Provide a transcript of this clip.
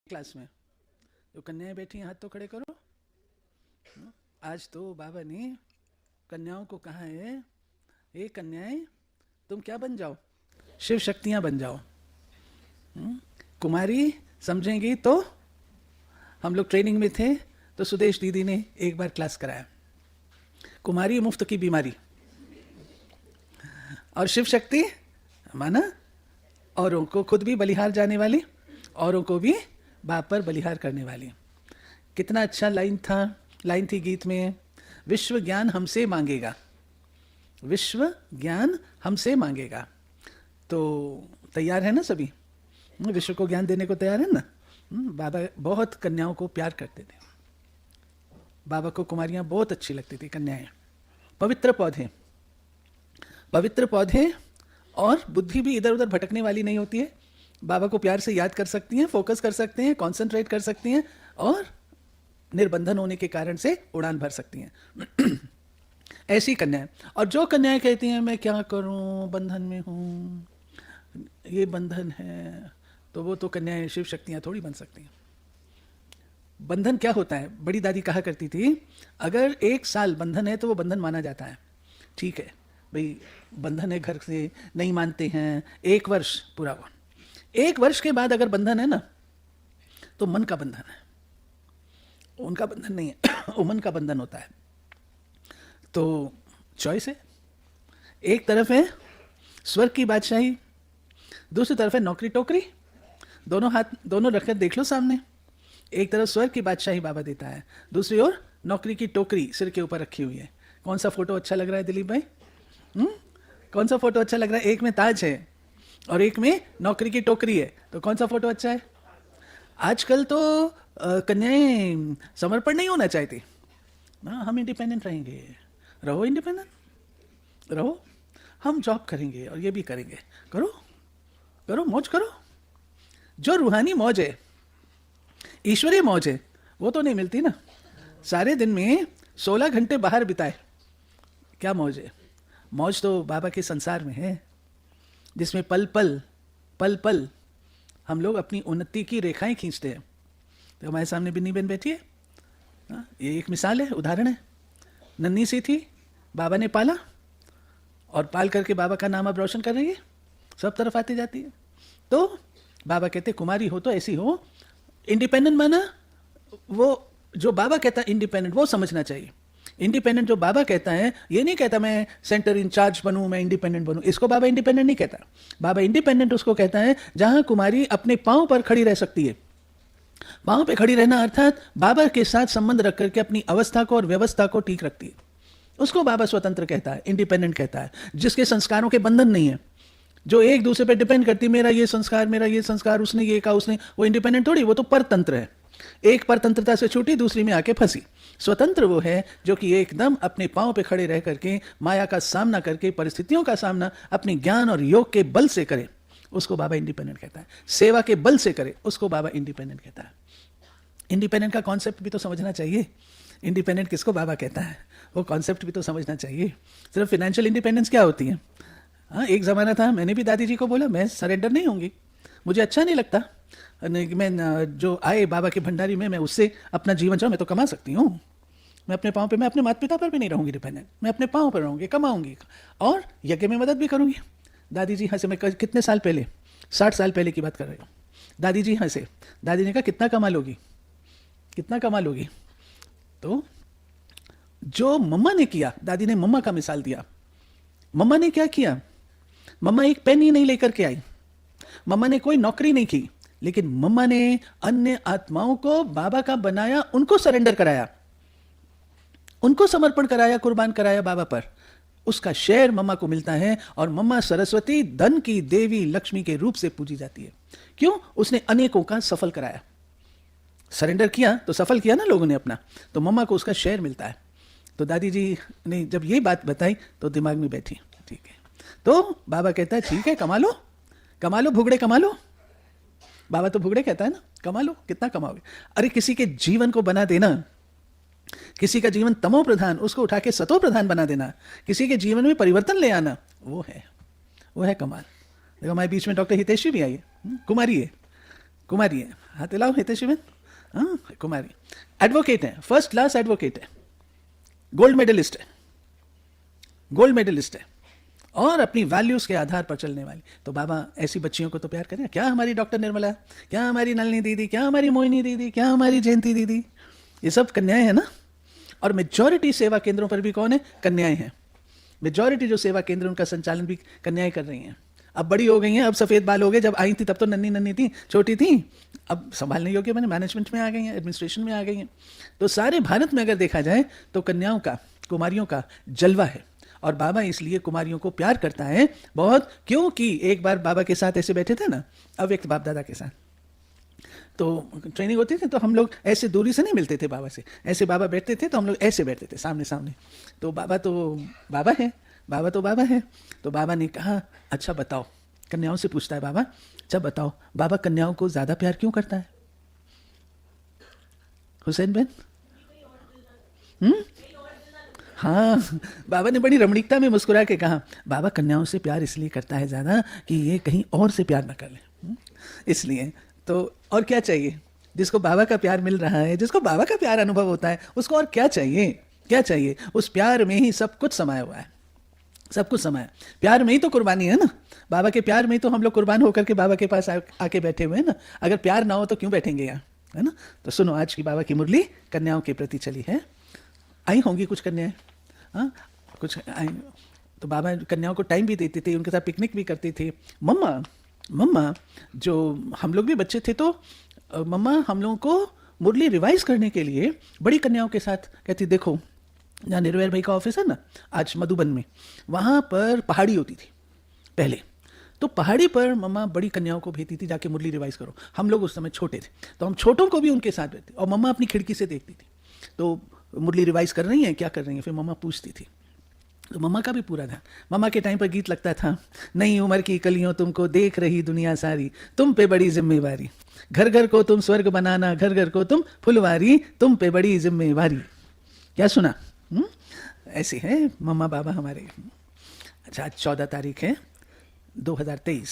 Class में तो कन्याएं बैठी हैं, हाथ तो खड़े करो। आज तो बाबा ने कन्याओं को कहा है, ये कन्याएं तुम क्या बन जाओ, शिव शक्तियां बन जाओ। कुमारी समझेंगी तो, हम लोग ट्रेनिंग में थे तो सुदेश दीदी ने एक बार क्लास कराया, कुमारी मुफ्त की बीमारी, और शिव शक्ति माना औरों को खुद भी बलिहार जाने वाली, औरों को भी बाप पर बलिहार करने वाली। कितना अच्छा लाइन थी गीत में, विश्व ज्ञान हमसे मांगेगा, विश्व ज्ञान हमसे मांगेगा। तो तैयार है ना सभी, विश्व को ज्ञान देने को तैयार है ना। बाबा बहुत कन्याओं को प्यार करते थे, बाबा को कुमारियां बहुत अच्छी लगती थी, कन्याएं पवित्र पौधे, पवित्र पौधे, और बुद्धि भी इधर उधर भटकने वाली नहीं होती है। बाबा को प्यार से याद कर सकती हैं, फोकस कर सकते हैं, कंसंट्रेट कर सकती हैं, और निर्बंधन होने के कारण से उड़ान भर सकती हैं। ऐसी कन्याएं। और जो कन्याएं कहती हैं मैं क्या करूं, बंधन में हूं, ये बंधन है, तो वो तो कन्याएं शिव शक्तियां थोड़ी बन सकती हैं। बंधन क्या होता है, बड़ी दादी कहा करती थी, अगर 1 साल बंधन है तो वो बंधन माना जाता है। ठीक है भाई, बंधन है, घर से नहीं मानते हैं, 1 वर्ष पूरा हुआ। 1 वर्ष के बाद अगर बंधन है ना, तो मन का बंधन है, उनका बंधन नहीं है, वो मन का बंधन होता है। तो चॉइस है, एक तरफ है स्वर्ग की बादशाही, दूसरी तरफ है नौकरी टोकरी। दोनों हाथ दोनों रखकर देख लो सामने, एक तरफ स्वर्ग की बादशाही बाबा देता है, दूसरी ओर नौकरी की टोकरी सिर के ऊपर रखी हुई है। कौन सा फोटो अच्छा लग रहा है दिलीप भाई? कौन सा फोटो अच्छा लग रहा है? एक में ताज है और एक में नौकरी की टोकरी है, तो कौन सा फोटो अच्छा है? आजकल तो कन्याएं समर्पण नहीं होना चाहती ना, हम इंडिपेंडेंट रहेंगे। रहो इंडिपेंडेंट रहो, हम जॉब करेंगे और ये भी करेंगे। करो करो, मौज करो। जो रूहानी मौज है, ईश्वरीय मौज है, वो तो नहीं मिलती ना। सारे दिन में 16 घंटे बाहर बिताए, क्या मौज है? मौज तो बाबा के संसार में है, जिसमें पल पल हम लोग अपनी उन्नति की रेखाएं खींचते हैं। तो हमारे सामने बिन्नी बहन बैठी है, ये एक मिसाल है, उदाहरण है। नन्ही सी थी, बाबा ने पाला, और पाल करके बाबा का नाम अब रोशन कर रही है, सब तरफ आती जाती है। तो बाबा कहते कुमारी हो तो ऐसी हो, इंडिपेंडेंट माना वो जो बाबा कहता है इंडिपेंडेंट, वो समझना चाहिए। इंडिपेंडेंट जो बाबा कहता है, ये नहीं कहता मैं सेंटर इंचार्ज बनूं, मैं इंडिपेंडेंट बनूं, इसको बाबा इंडिपेंडेंट नहीं कहता। बाबा इंडिपेंडेंट उसको कहता है जहां कुमारी अपने पांव पर खड़ी रह सकती है। पांव पे खड़ी रहना अर्थात बाबा के साथ संबंध रख करके अपनी अवस्था को और व्यवस्था को ठीक रखती है, उसको बाबा स्वतंत्र कहता है, इंडिपेंडेंट कहता है। जिसके संस्कारों के बंधन नहीं है, जो एक दूसरे पे डिपेंड करती, मेरा ये संस्कार, उसने ये कहा, उसने, वो इंडिपेंडेंट थोड़ी, वो तो परतंत्र है। एक परतंत्रता से छूटी, दूसरी में आके फंसी। स्वतंत्र वो है जो कि एकदम अपने पांव पे खड़े रह करके माया का सामना करके, परिस्थितियों का सामना अपने ज्ञान और योग के बल से करे, उसको बाबा इंडिपेंडेंट कहता है। सेवा के बल से करे, उसको बाबा इंडिपेंडेंट कहता है। इंडिपेंडेंट का कॉन्सेप्ट भी तो समझना चाहिए, इंडिपेंडेंट किसको बाबा कहता है, वो कॉन्सेप्ट भी तो समझना चाहिए। सिर्फ फाइनेंशियल इंडिपेंडेंस क्या होती है? हाँ, एक ज़माना था, मैंने भी दादी जी को बोला मैं सरेंडर नहीं होंगी, मुझे अच्छा नहीं लगता, मैं जो आए बाबा के भंडारी में, मैं उससे अपना जीवन चलाऊं, मैं तो कमा सकती हूँ, मैं अपने पाँव पे, मैं अपने माता पिता पर भी नहीं रहूँगी डिपेंडेंट, मैं अपने पाँव पर रहूँगी, कमाऊँगी और यज्ञ में मदद भी करूँगी। दादी जी हंसे, मैं कितने साल पहले, 60 साल पहले की बात कर रही हूँ। दादी जी हंसे, दादी ने कहा कितना कमा लोगी, कितना कमा लोगी? तो जो मम्मा ने किया, दादी ने मम्मा का मिसाल दिया। मम्मा ने क्या किया? मम्मा एक पेन ही नहीं लेकर के आई, मम्मा ने कोई नौकरी नहीं की, लेकिन मम्मा ने अन्य आत्माओं को बाबा का बनाया, उनको सरेंडर कराया, उनको समर्पण कराया, कुर्बान कराया बाबा पर। उसका शेयर मम्मा को मिलता है, और मम्मा सरस्वती धन की देवी लक्ष्मी के रूप से पूजी जाती है। क्यों? उसने अनेकों का सफल कराया, सरेंडर किया तो सफल किया ना लोगों ने अपना, तो मम्मा को उसका शेयर मिलता है। तो दादी जी ने जब ये बात बताई तो दिमाग में बैठी, ठीक है। तो बाबा कहता है ठीक है, कमा लो भुगड़े, कमा लो। बाबा तो भुगड़े कहता है ना, कमा लो, कितना कमाओगे? अरे किसी के जीवन को बना देना, किसी का जीवन तमो प्रधान, उसको उठा के सतो प्रधान बना देना, किसी के जीवन में परिवर्तन ले आना, वो है कमाल। देखो हमारे बीच में डॉक्टर हितेशी भी आई है, कुमारी है, कुमारी है, हाथ हिलाओ हितेशी बहन। हाँ कुमारी, एडवोकेट है, फर्स्ट क्लास एडवोकेट है, गोल्ड मेडलिस्ट है, गोल्ड मेडलिस्ट है, और अपनी वैल्यूज के आधार पर चलने वाली। तो बाबा ऐसी बच्चियों को तो प्यार करें। क्या हमारी डॉक्टर निर्मला, क्या हमारी नलिनी दीदी, क्या हमारी मोहिनी दीदी, क्या हमारी जयंती दीदी, ये सब कन्याएं हैं ना। और मेजॉरिटी सेवा केंद्रों पर भी कौन है, कन्याएं हैं। मेजॉरिटी जो सेवा केंद्र उनका संचालन भी कन्याएं कर रही हैं। अब बड़ी हो गई हैं, अब सफ़ेद बाल हो गए, जब आई थी तब तो नन्ही नन्ही थी, छोटी थी, अब संभालने योग्य मैंने मैनेजमेंट में आ गई हैं, एडमिनिस्ट्रेशन में आ गई हैं। तो सारे भारत में अगर देखा जाए तो कन्याओं का, कुमारियों का जलवा है। और बाबा इसलिए कुमारियों को प्यार करता है बहुत, क्योंकि एक बार बाबा के साथ ऐसे बैठे थे ना, अव्यक्त बाप दादा के साथ, तो ट्रेनिंग होती थी, तो हम लोग ऐसे दूरी से नहीं मिलते थे बाबा से, ऐसे बाबा बैठते थे तो हम लोग ऐसे बैठते थे सामने सामने। तो बाबा है, बाबा तो बाबा है। तो बाबा ने कहा अच्छा बताओ, कन्याओं से पूछता है बाबा, अच्छा बताओ बाबा कन्याओं को ज़्यादा प्यार क्यों करता है? हुसैन बहन? हाँ, बाबा ने बड़ी रमणीकता में मुस्कुरा के कहा, बाबा कन्याओं से प्यार इसलिए करता है ज़्यादा कि ये कहीं और से प्यार ना कर ले, इसलिए। तो और क्या चाहिए, जिसको बाबा का प्यार मिल रहा है, जिसको बाबा का प्यार अनुभव होता है, उसको और क्या चाहिए, क्या चाहिए? उस प्यार में ही सब कुछ समाया हुआ है, सब कुछ समाया। प्यार में ही तो कुर्बानी है ना, बाबा के प्यार में ही तो हम लोग कुर्बान होकर के बाबा के पास आके बैठे हुए हैं ना। अगर प्यार ना हो तो क्यों बैठेंगे यहाँ, है ना। तो सुनो, आज की बाबा की मुरली कन्याओं के प्रति चली है। आई होंगी कुछ कन्याएं, हाँ कुछ आई। तो बाबा कन्याओं को टाइम भी देते थे, उनके साथ पिकनिक भी करते थे। मम्मा जो हम लोग भी बच्चे थे तो मम्मा हम लोगों को मुरली रिवाइज करने के लिए बड़ी कन्याओं के साथ कहती, देखो जहाँ निर्वैर भाई का ऑफिस है ना आज मधुबन में, वहाँ पर पहाड़ी होती थी पहले, तो पहाड़ी पर मम्मा बड़ी कन्याओं को भेजती थी, जाके मुरली रिवाइज करो। हम लोग उस समय छोटे थे, तो हम छोटों को भी उनके साथ बैठते, और मम्मा अपनी खिड़की से देखती थी, तो मुरली रिवाइज कर रही हैं, क्या कर रही हैं, फिर मम्मा पूछती थी। तो मम्मा का भी पूरा ध्यान। मम्मा के टाइम पर गीत लगता था, नई उम्र की कलियों तुमको देख रही दुनिया सारी, तुम पे बड़ी जिम्मेवारी, घर घर को तुम स्वर्ग बनाना, घर घर को तुम फुलवारी, तुम पे बड़ी जिम्मेवारी। क्या सुना? ऐसे है मम्मा बाबा हमारे। अच्छा, आज 14 तारीख है 2023।